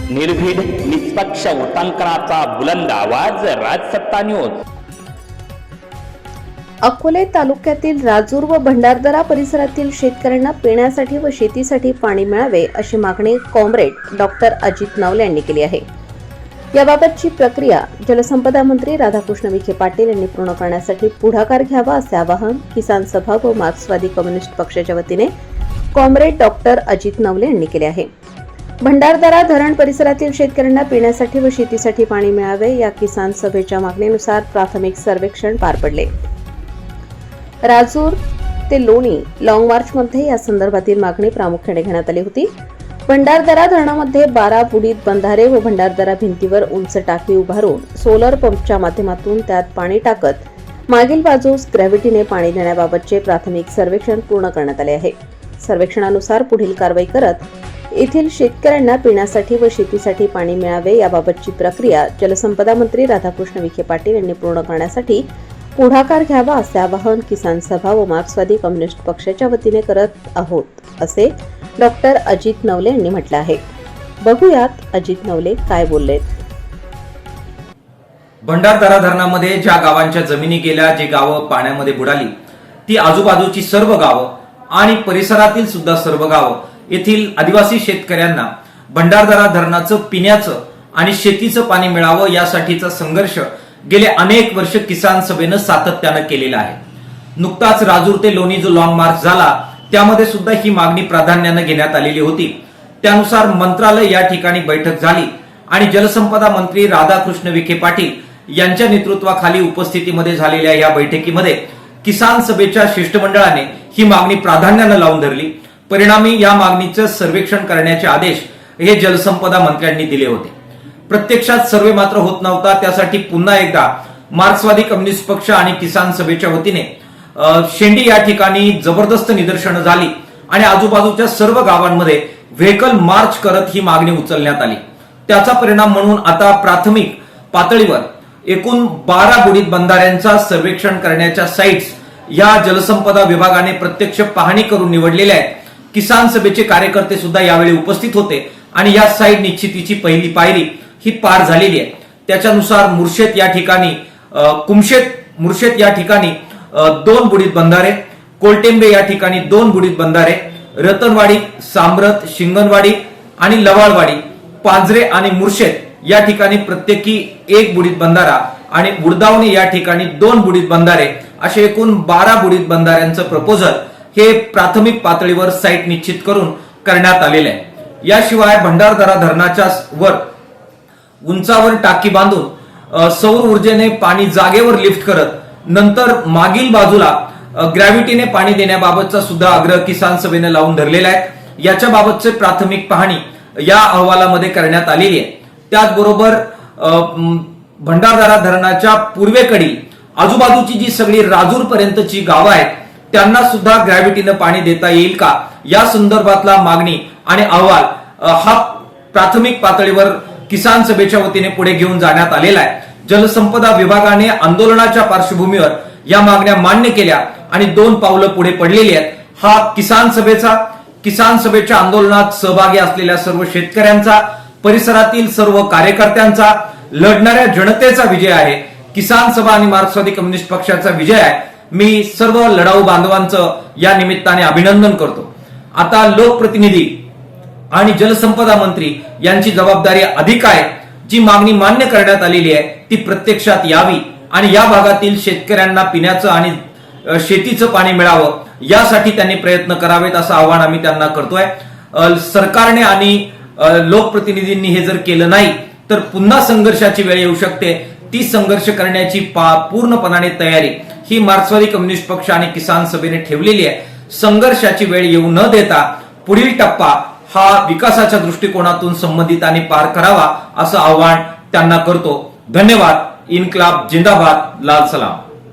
निर्भीड निष्पक्ष उटंकनाचा बुलंद आवाज राजसत्ता न्यूज। अकोले तालुक्यातील राजूर व भंडारदरा परिसरातील शेतकऱ्यांना पिण्यासाठी व शेतीसाठी पाणी मिळावे अशी मागणी कॉम्रेड डॉक्टर अजित नवले यांनी केली आहे। याबाबतची प्रक्रिया जलसंपदा मंत्री राधाकृष्ण विखे पाटील यांनी पूर्ण करण्यासाठी पुढाकार घ्यावा असे आवाहन किसान सभा व मार्क्सवादी कम्युनिस्ट पक्षाच्या वतीने कॉम्रेड डॉक्टर अजित नवले यांनी केले आहे। भंडारदरा धरण परिसरातील शेतकऱ्यांना पिण्यासाठी व शेतीसाठी पाणी मिळावे या किसान सभेच्या मागणीनुसार प्राथमिक सर्वेक्षण पार पडले। राजूर ते लोणी लॉंग मार्चमध्ये या संदर्भातील मागणी प्रामुख्याने घेण्यात आली होती। भंडारदरा धरणामध्ये 12 बुडीत बंधारे व भंडारदरा भिंतीवर उंच टाकी उभारून सोलर पंपच्या माध्यमातून त्यात पाणी टाकत मागील बाजूस ग्रॅव्हिटीने पाणी देण्याबाबतचे प्राथमिक सर्वेक्षण पूर्ण करण्यात आले आहे। सर्वेक्षणानुसार पुढील कारवाई करत येथील शेतकऱ्यांना पिण्यासाठी व शेतीसाठी पाणी मिळावे याबाबतची प्रक्रिया जलसंपदा मंत्री राधाकृष्ण विखे पाटील यांनी पूर्ण करण्यासाठी पुढाकार घ्यावा असे आवाहन किसान सभा व मार्क्सवादी कम्युनिस्ट पक्षाच्या वतीने करत आहोत असे डॉक्टर अजित नवले यांनी म्हटले आहे। बघूयात अजित नवले काय बोललेत। भंडारदरा धरणामध्ये ज्या गावांच्या जमिनी गेल्या, जे गावं पाण्यामध्ये बुडाली, ती आजूबाजूची सर्व गावं आणि परिसरातील सुद्धा सर्व गावं येथील आदिवासी शेतकऱ्यांना भंडारदरा धरणाचं पिण्याचं आणि शेतीचं पाणी मिळावं यासाठीचा संघर्ष गेले अनेक वर्ष किसान सभेनं सातत्यानं केलेला आहे। नुकताच राजूर ते लोणी जो लॉंग मार्च झाला त्यामध्ये सुद्धा ही मागणी प्राधान्यानं घेण्यात आलेली होती। त्यानुसार मंत्रालय या ठिकाणी बैठक झाली आणि जलसंपदा मंत्री राधाकृष्ण विखे पाटील यांच्या नेतृत्वाखाली उपस्थितीमध्ये झालेल्या या बैठकीमध्ये किसान सभेच्या शिष्टमंडळाने ही मागणी प्राधान्यानं लावून धरली। परिणामी या मागणीचं सर्वेक्षण करण्याचे आदेश हे जलसंपदा मंत्र्यांनी दिले होते। प्रत्यक्षात सर्वे मात्र होत नव्हता। त्यासाठी पुन्हा एकदा मार्क्सवादी कम्युनिस्ट पक्ष आणि किसान सभेच्या वतीने शेंडी या ठिकाणी जबरदस्त निदर्शनं झाली आणि आजूबाजूच्या सर्व गावांमध्ये व्हेकल मार्च करत ही मागणी उचलण्यात आली। त्याचा परिणाम म्हणून आता प्राथमिक पातळीवर एकूण 12 बुडीत बंधाऱ्यांचा सर्वेक्षण करण्याच्या साइट्स या जलसंपदा विभागाने प्रत्यक्ष पाहणी करून निवडलेल्या आहेत। किसान सभेचे कार्यकर्ते सुद्धा यावेळी उपस्थित होते आणि या साइट निश्चितीची पहिली पायरी ही पार झालेली आहे। त्याच्यानुसार मुर्शेत या ठिकाणी मुर्शेत या ठिकाणी 2 बुडीत बंधारे, कोलटेंबे या ठिकाणी 2 बुडीत बंधारे, रतनवाडी, सामरत, शिंगणवाडी आणि लवाळवाडी, पांजरे आणि मुर्शेत या ठिकाणी प्रत्येकी 1 बुडीत बंधारा आणि उडदावणे या ठिकाणी 2 बुडीत बंधारे असे एकूण 12 बुडीत बंधाऱ्यांचं प्रपोजल हे प्राथमिक पातळीवर साइट निश्चित करून करण्यात आलेले आहे। याशिवाय भंडारदरा धरणाच्या वर उंचावर टाकी बांधून सौर ऊर्जेने पाणी जागेवर लिफ्ट करत नंतर मागील बाजूला ग्रॅव्हिटीने पाणी देण्याबाबतचा सुद्धा आग्रह किसान सभेने लावून धरलेला आहे। याच्या बाबतचे प्राथमिक पाहणी या अहवालामध्ये करण्यात आलेली आहे। त्याचबरोबर भंडारदरा धरणाच्या पूर्वेकडील आजूबाजूची जी सगळी राजूर पर्यंतची गावं आहेत त्यांना सुद्धा ग्रॅव्हिटीने पाणी देता येईल का या संदर्भातला मागणी आणि अहवाल हा प्राथमिक पातळीवर किसान सभेच्या वतीने पुढे घेऊन जाण्यात आलेला आहे। जलसंपदा विभागाने आंदोलनाच्या पार्श्वभूमीवर या मागण्या मान्य केल्या आणि 2 पावलं पुढे पडलेली आहेत। हा किसान सभेच्या आंदोलनात सहभागी असलेल्या सर्व शेतकऱ्यांचा, परिसरातील सर्व कार्यकर्त्यांचा, लढणाऱ्या जनतेचा विजय आहे। किसान सभा आणि मार्क्सवादी कम्युनिस्ट पक्षाचा विजय आहे। मी सर्व लढाऊ बांधवांचं या निमित्ताने अभिनंदन करतो। आता लोकप्रतिनिधी आणि जलसंपदा मंत्री यांची जबाबदारी अधिक आहे। जी मागणी मान्य करण्यात आलेली आहे ती प्रत्यक्षात यावी आणि या भागातील शेतकऱ्यांना पिण्याचं आणि शेतीचं पाणी मिळावं यासाठी त्यांनी प्रयत्न करावेत असं आवाहन आम्ही त्यांना करतोय। सरकारने आणि लोकप्रतिनिधींनी हे जर केलं नाही तर पुन्हा संघर्षाची वेळ येऊ शकते। ती संघर्ष करण्याची पूर्णपणाने तयारी ही मार्क्सवादी कम्युनिस्ट पक्ष आणि किसान सभेने ठेवलेली आहे। संघर्षाची वेळ येऊ न देता पुढील टप्पा हा विकासाच्या दृष्टिकोनातून संबंधितांनी पार करावा असं आवाहन त्यांना करतो। धन्यवाद। इन्कलाब जिंदाबाद। लाल सलाम।